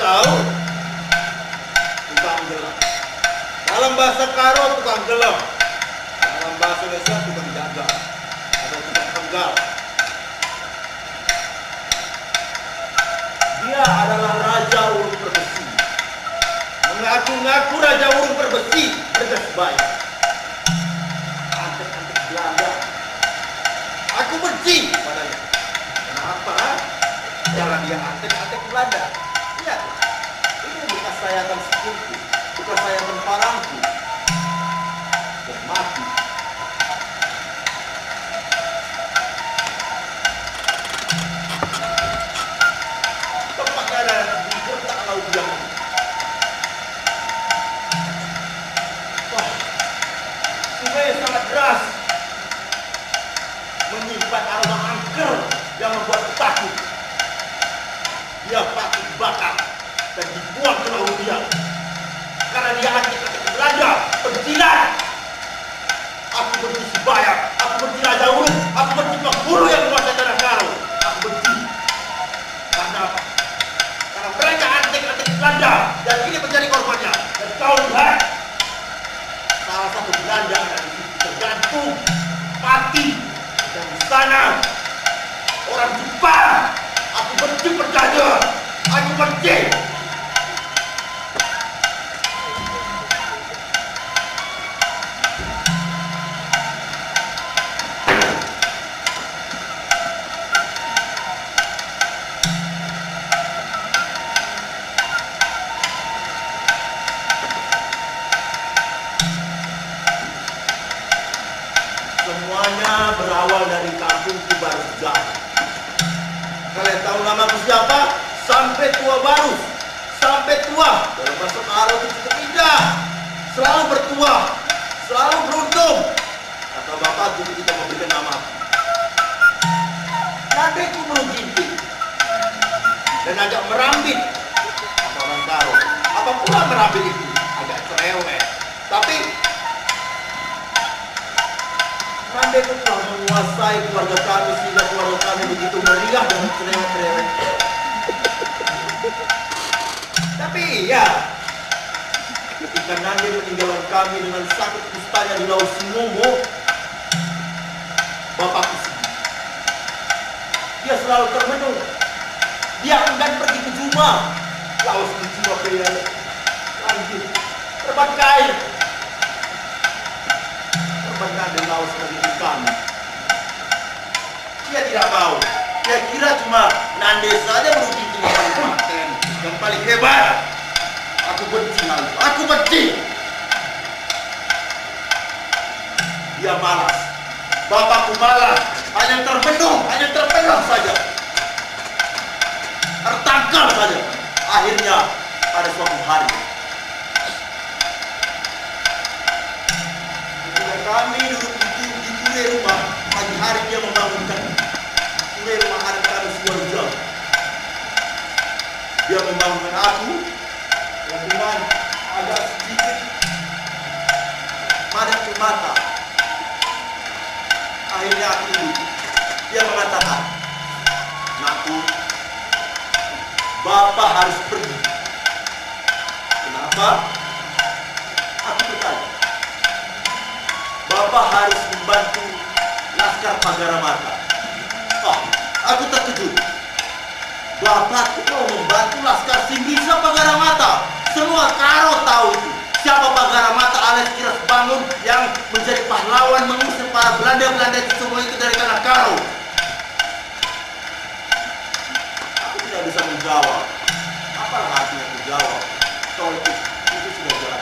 tahu? Tukang gelap. Dalam bahasa Karo tukang gelap. Dalam bahasa Indonesia tukang jaga atau tukang penggal. Dia adalah Raja Urung Perbesi. Mengaku-ngaku Raja Urung Perbesi bergas baik. Antek-antek Belanda. Aku benci padanya. Kenapa? Karena dia antek-antek Belanda. Lihat, ini bekas sayatan sekilku, bekas sayatan parangku. Dan mati. Tempatnya ada di kotak laut yang sungai sangat deras, menyimpan aroma angker yang membuat takut. Dia patut dibakar dan dibuang ke laut dia karena dia antek-antek Belanda, penjilat. Aku benci Sibayang, aku benci Raja Urung, aku benci penghulu yang menguasai tanah Karo. Aku benci karena mereka antek-antek Belanda dan ini menjadi korbannya. Dan kau lihat, salah satu Belanda ada di situ tergantung mati, dan di sana orang Jepang. Aku benci percaya, aku benci. Semuanya berawal dari kampung Baru. Kalian tahu namaku siapa? Sampai tua Barus. Sampai tua. Dalam bahasa Karo itu cukup indah. Selalu bertua. Selalu beruntung. Kata bapakku ketika memberikan namaku. Nantiku belum ginting. Dan agak merambit. Kata orang Karo. Apa pula merambit itu? Agak cerewet. Tapi Nandeku telah menguasai keluarga kami sehingga keluarga kami begitu meriah dan cerewet-cerewet. Tapi ya, ketika Nande meninggalkan kami dengan sakit kustanya di Laut Simomo, bapakku sedih. Dia selalu termenung. Dia enggan pergi ke Juma. Laut Simomo kayak lanjut terbang kain. Terbang di laut sebagai ikan. Dia tidak mau. Dia kira cuma Nande saja merugi tinggal paten yang paling hebat. Aku benci hal itu. Aku benci. Dia malas. Bapakku malas. Hanya termenung saja. Tertangkal saja. Akhirnya pada suatu hari kami duduk di kure rumah. Pagi hari dia membangunkan kure rumah anak kami semua jam. Dia membangunkan aku dan dengan agak sedikit madat ke mata. Akhirnya aku duduk. Dia mengatakan, "Nakku, Bapak harus pergi." Kenapa? Aku bertanya. Bapak harus membantu Laskar Pagaramata. Oh, aku terkejut. Bapak mau membantu Laskar Singgisa Pagaramata. Semua Karo tahu itu. Siapa Pagaramata alias Kiras Bangun yang menjadi pahlawan mengusir para Belanda itu semua itu dari tanah Karo. Aku tidak bisa menjawab. Apalah artinya menjawab? Kalau itu sudah jalan.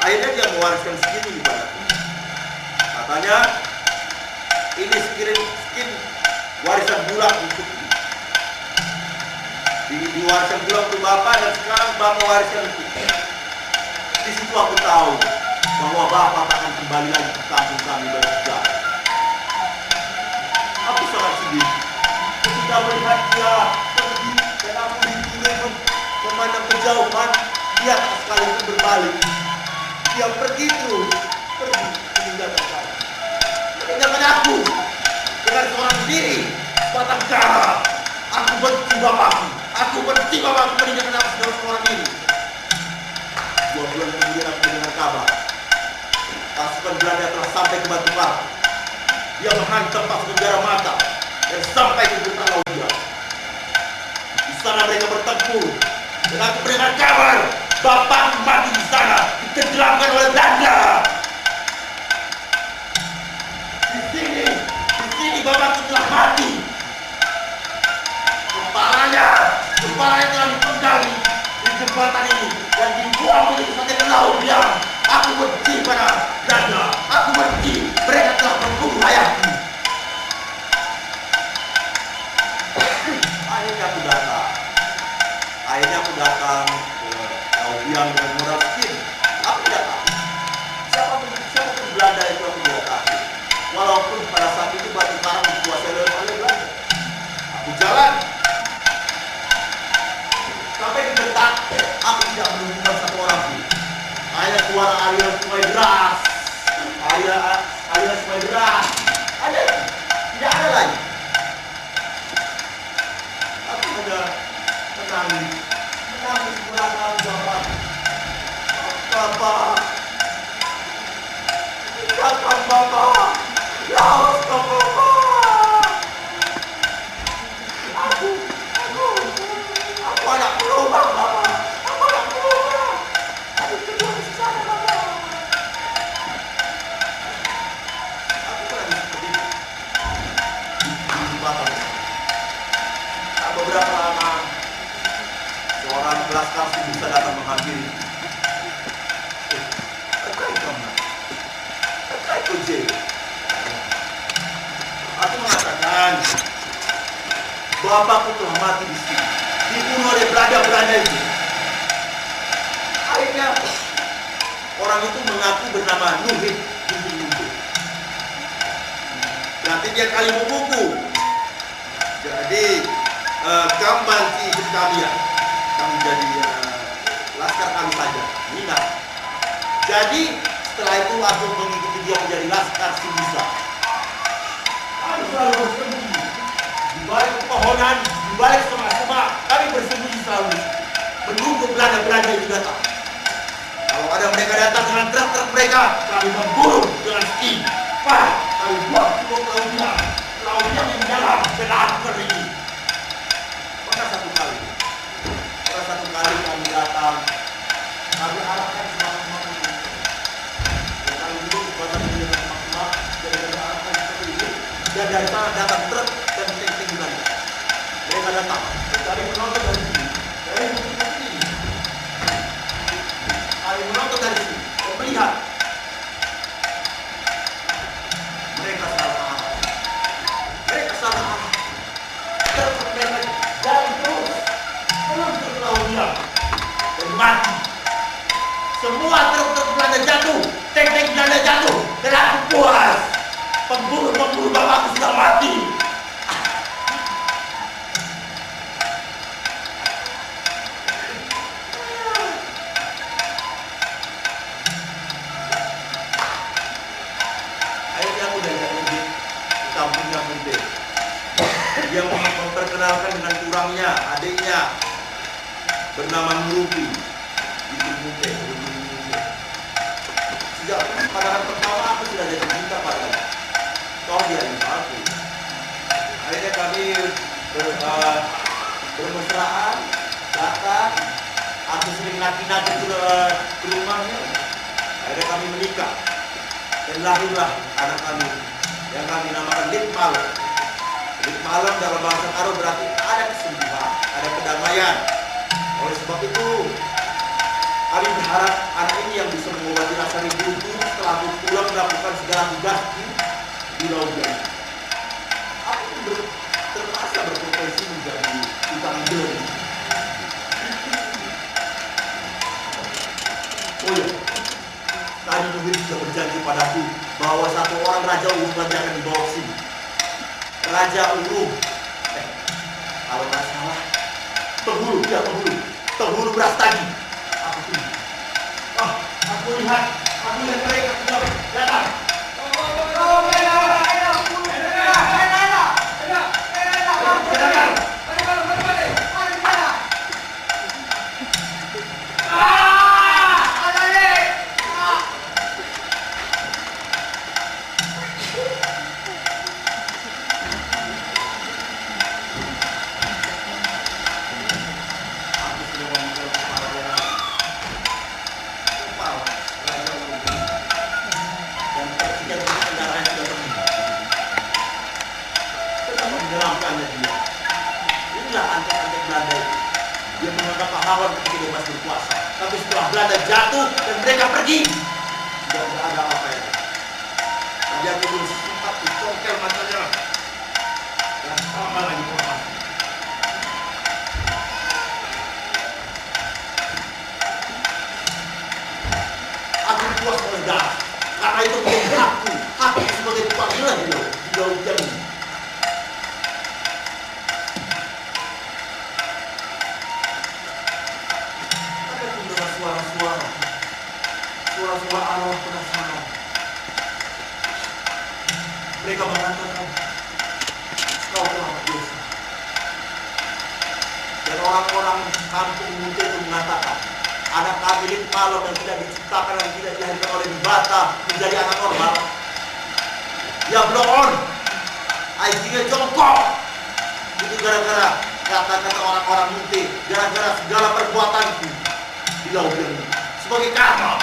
Akhirnya dia mewariskan segini kepadaku. Katanya, ini skin warisan bulan untuk diwariskan bulan untuk Bapak dan sekarang Bapak wariskan itu. Di situ aku tahu bahwa Bapak akan kembali lagi ke kampung kami bersejarah. Aku sangat sedih ketika melihat dia pergi dan aku di memandang kejauhan, dia tak sekali itu berbalik. Dia pergi terus, meninggalkan kami. Meninggalkan aku dengan seorang diri, batang kara. Aku benci bapakku meninggalkan aku. pasukan Belanda telah sampai ke Batu Karang. Dia menghantam pasukan Gajah Mata dan sampai ke Hutan Laudia. Di sana mereka bertempur dan aku mendengar kabar bapak mati di sana, ditenggelamkan oleh Belanda. Di sini bapakku telah mati. Kepalanya telah dipenggal di jembatan ini dan dibuang begitu saja ke laut. Yang aku benci pada Belanda, aku benci. Mereka telah membunuh ayahku. Akhirnya aku datang ke Laubiang dengan modal skin. Aku tidak tahu siapa pun Belanda itu, aku tidak tahu. Walaupun pada saat itu Batu Karang dikuasai oleh Belanda. Aku jalan sampai di dekat, aku tidak menemukan satu orang pun. Hanya suara aliran sungai deras, aliran sungai deras. Ada, tidak ada lagi. Aku hanya menangis berangkat Bapak. Bapak, laos Bapak. Aku anak berubah, Bapak. Aku anak berubah. Aku kedua di sana, Bapak. Aku pernah seperti itu. Di Bapak. Tak beberapa lama, seorang laskar bisa datang menghampiri. Terkait kamu, terkait Ojek. Aku mengatakan, bapakku telah mati di sini, dibunuh oleh Belanda itu. Akhirnya orang itu mengaku bernama Nuhit Binti. Nanti dia kali buku. Jadi kamu bantu sekalian, kamu jadi laskar kami saja. Minat. Jadi setelah itu aku mengikuti dia menjadi laskar si bisa. Kami selalu bersembunyi di balik pepohonan, di balik semak-semak. Kami bersembunyi selalu menunggu Belanda itu datang. Kalau ada mereka datang dengan truk-truk mereka, kami membunuh dengan ski. Kami buat cukup Laudia yang dalam dan ini. Pernah satu kali kami datang, kami arahkan semak-semak ini. Dan kami duduk di batas semak-semak, dan kami arahkan seperti ini. Dan dari sana datang truk dan tank-tank Belanda. Mereka datang, kami menonton dari sini, dari bukit-bukit ini. Kami menonton dari sini, dan melihat mereka salah arah. Truk mereka jalan terus menuju ke Laudia dan mati. Semua truk-truk Belanda jatuh, tank-tank Belanda jatuh, dan aku puas. Pembunuh bapakku sudah mati. Akhirnya aku diajak pergi ke kampungnya Munte. Dia memperkenalkan dengan kurangnya adiknya bernama Nurupi di Munte. Sejak pandangan pertama aku sudah jadi cinta padanya. Kau dia aku. Akhirnya kami bermesraan, datang. Aku sering naki-naki ke rumahnya. Akhirnya kami menikah dan lahirlah anak kami yang kami namakan Litmalam. Litmalam dalam bahasa Karo berarti ada kesembuhan, ada kedamaian. Oleh sebab itu kami berharap anak ini yang bisa mengobati rasa rindu setelah aku pulang melakukan segala tugasku di Laudia. Aku terpaksa berprofesi menjadi tukang beli. Oh ya, tadi Nuhir sudah berjanji padaku bahwa satu orang Raja Ulum nanti akan dibawa ke sini. Raja Ulum, kalau nggak salah, penghulu beras tadi. Aku lihat mereka sudah datang. bangsawan ketika dia masih berkuasa. Tapi setelah Belanda jatuh dan mereka pergi, sudah tidak ada apa-apa. Tadi aku belum sempat dicongkel matanya. Dan sama lagi informasi. Aku puas oleh darah. Karena itu menjadi hakku sebagai panggilan di laut Jambi. Ada aku mendengar suara-suara arwah penasaran. Mereka mengatakan, kau telah berdosa. Dan orang-orang kampung Munte itu mengatakan, anak kami Lit Malom yang tidak diciptakan dan tidak dilahirkan oleh Bata menjadi anak normal. Ya blow on, IQ-nya jongkok. Itu gara-gara kata-kata orang-orang Munte, gara-gara segala perbuatanku di laut ini. Sebagai karma,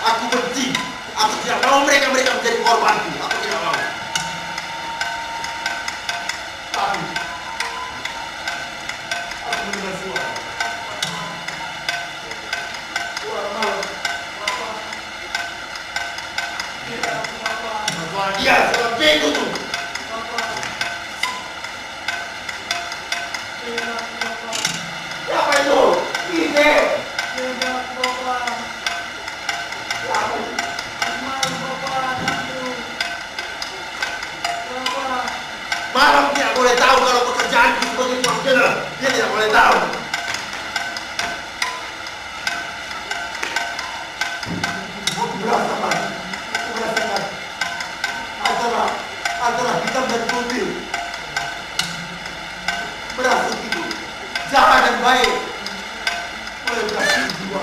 aku benci. Aku tidak mau mereka menjadi korbanku. Aku tidak mau. Tapi aku mendengar suara malam. Dia sudah bego tuh. Siapa itu? Ini. Malam tidak boleh tahu kalau pekerjaan sebagai tukang jelas. Dia tidak boleh tahu. Aku merasakan antara hitam dan putih. Merasa itu jahat dan baik. Oleh kasih jiwa.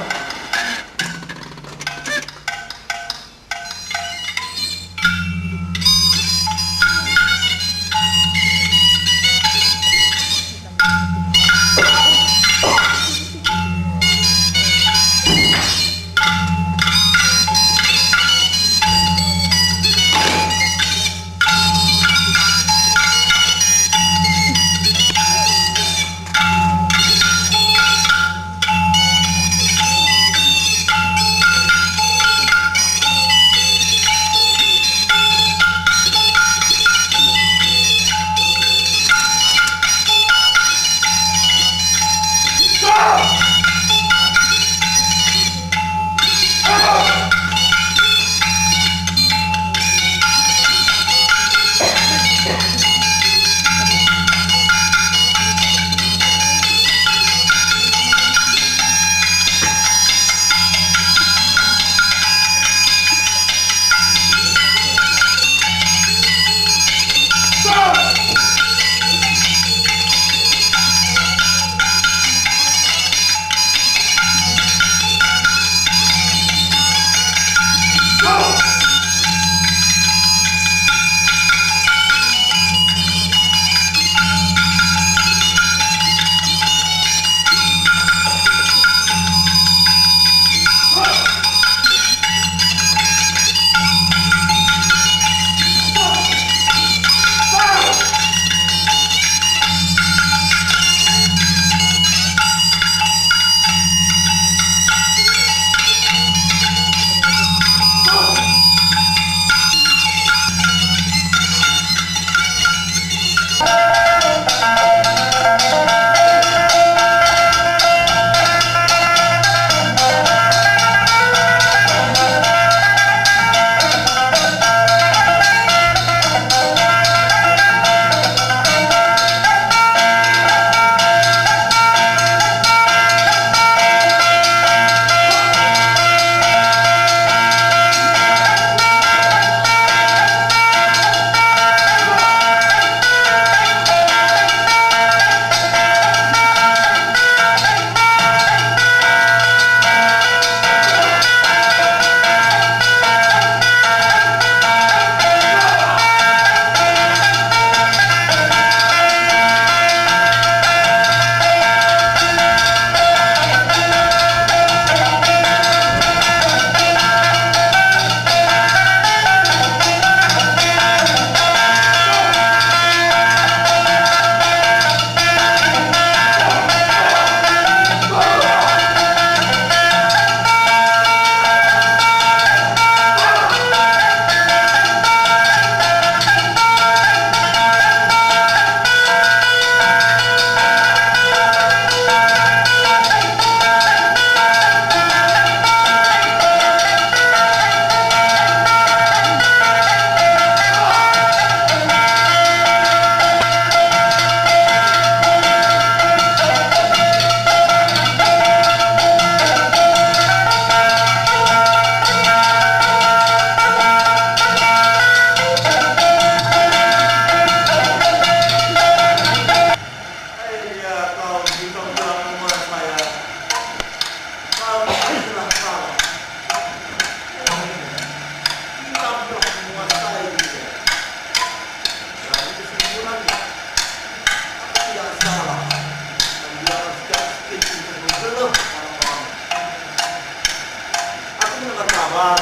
sabar.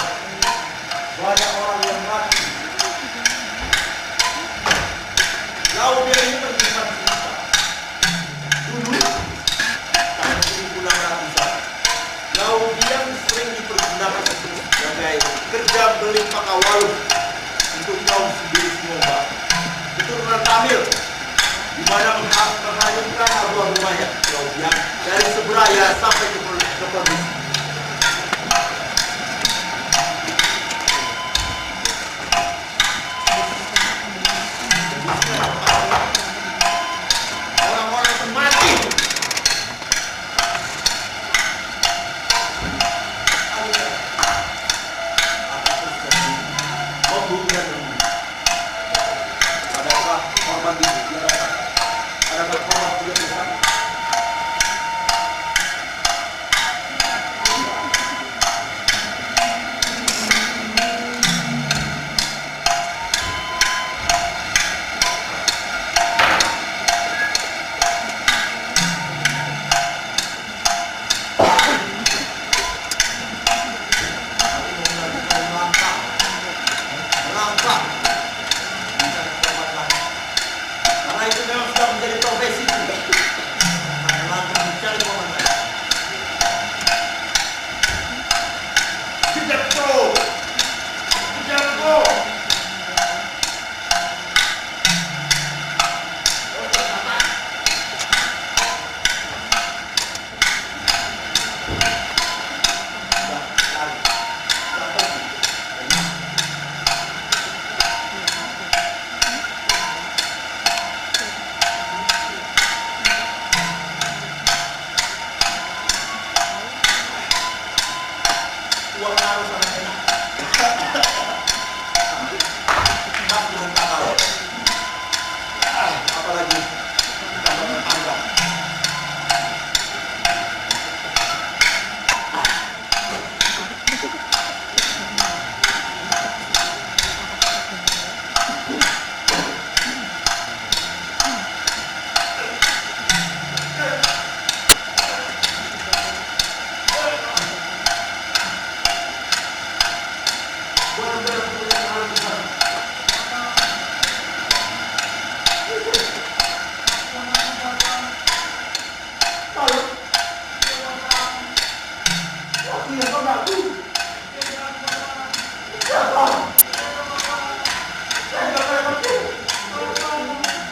Banyak orang yang mati. Laudia ini menyimpan cerita. Dulu, tahun 1600-an, Laudia sering dipergunakan sebagai kerja beli pakawalus untuk kaum sendiri semua. Keturunan Tamil, di mana menghanyutkan Abu Umayyah Laudia dari Seberaya sampai ke Perlis. Orang-orang itu mati. Adakah korban di darat? Adakah korban juga di sana? Melangkah mencari korban lain. Karena itu memang sudah menjadi profesi juga. Melangkah mencari korban lain. Kejar bro, kejar bro. Uang harus sangat enak. Mas dengan kakak. Apalagi kita bertangga.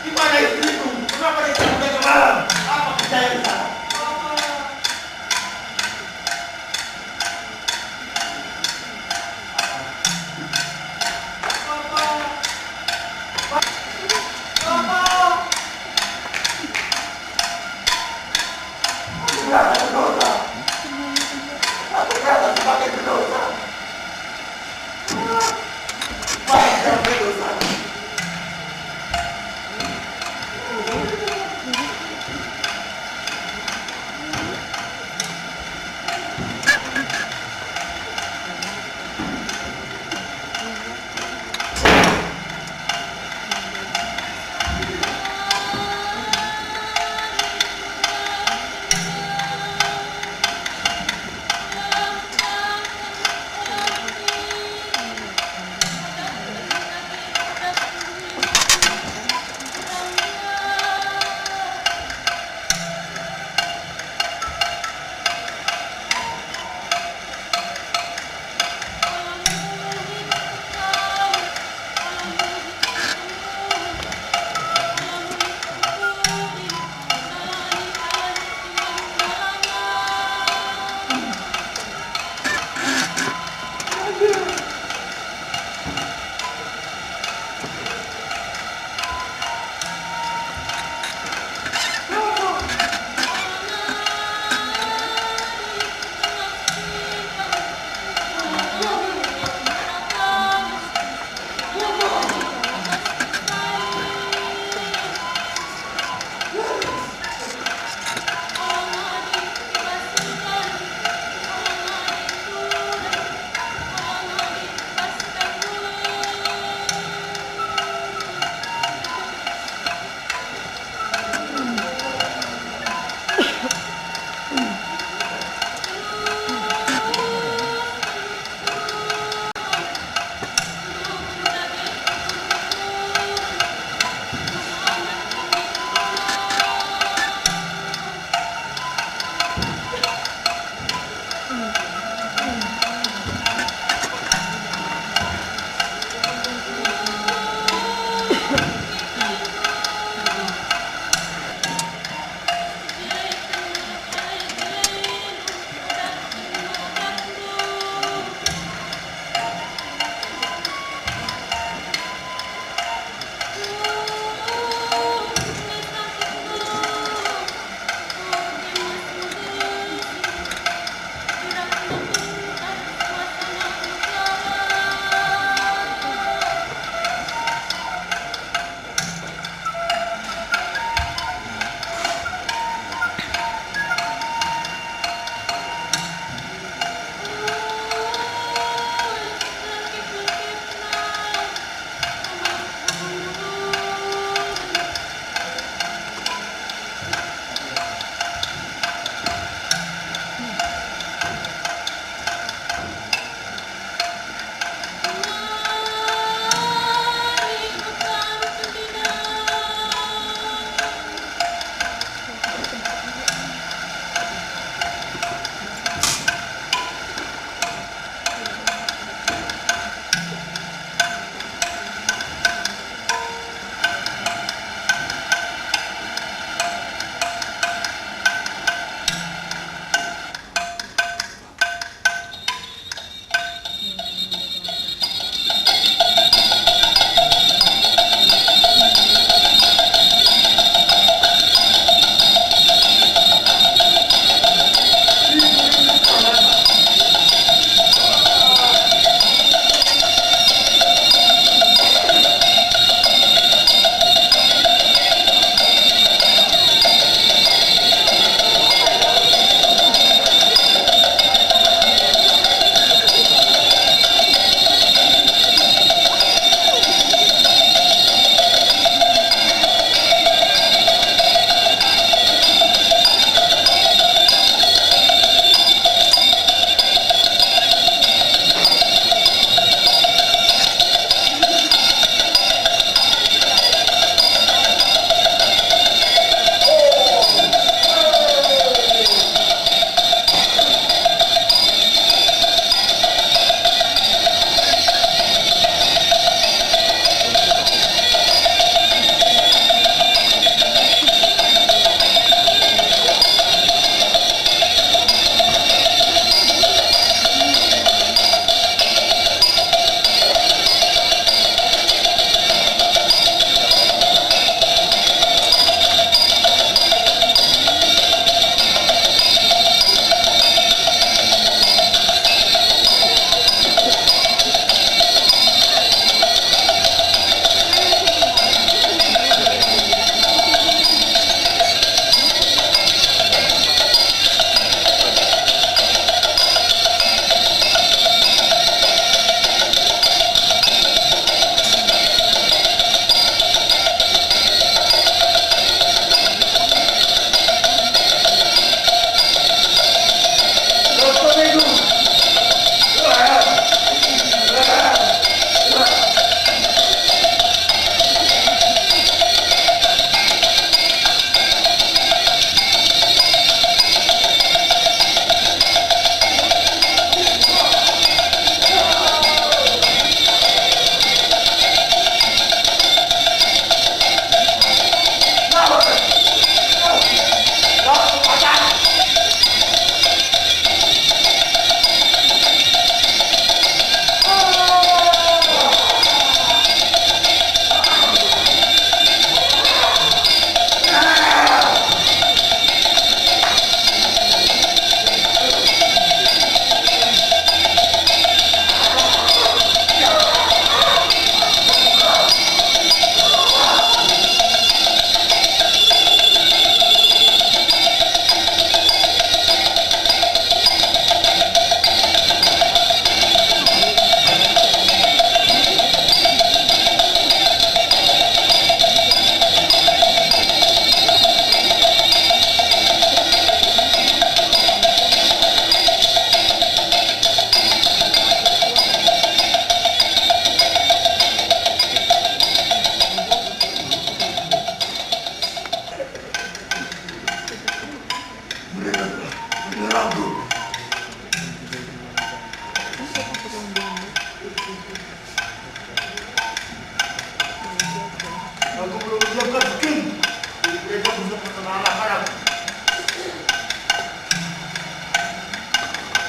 Gimana istriku? Kenapa dia tidak jaga malam? Apa kerjanya di sana? Aku merasa sebagai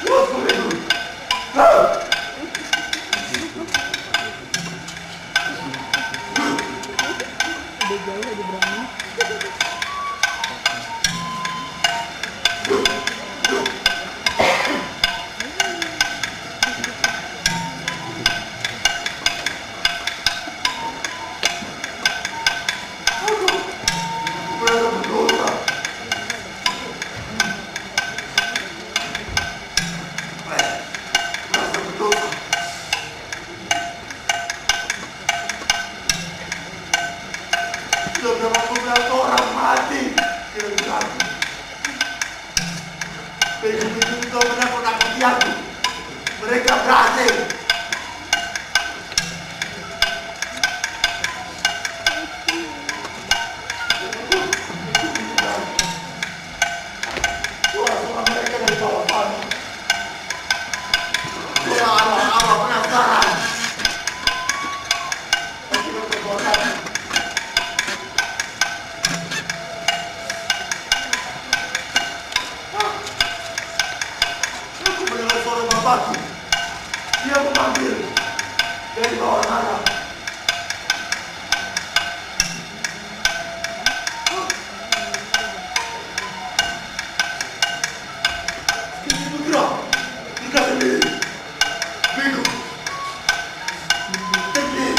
Udah jauh aja berani. Sudah beberapa orang mati gara-gara aku. Begitu kau menakut-nakuti aku, mereka berhasil. Suara-suara mereka dari bawah sana. Suara awal-awal penasaran. Tapi berkorban. Bapakku, dia memanggil dari bawah sana. Ini bergerak sendiri. Bingung. Sendiri.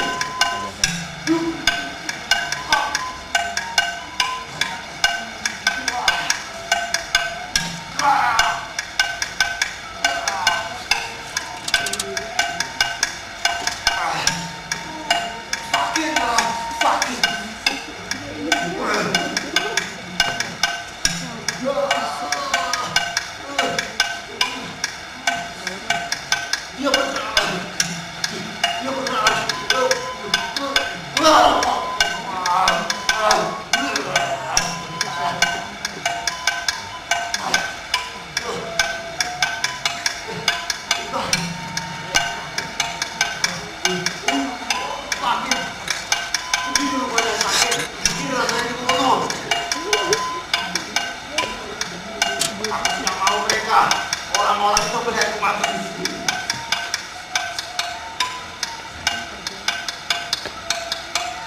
Orang-orang itu melihat kematian di sini.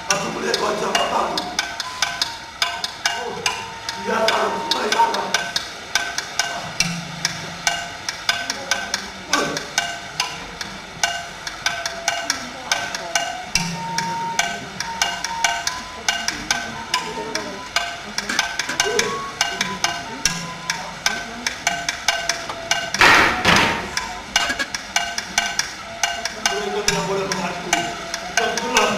Aku melihat wajah bapakku. Oh, dia harus mulai sana. Tidak boleh menghadap. Kita pulang.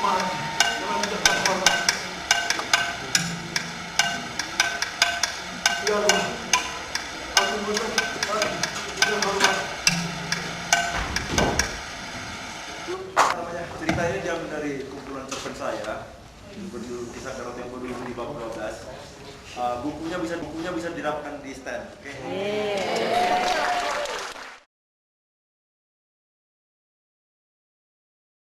Mati. Jangan mendekat hormat. Ya Allah. Aku mendekat. Tidak hormat. Cerita ini diambil dari kumpulan cerpen saya berjudul Kisah Karo Tempo 2012. Bukunya bisa didapatkan di stand. Oke.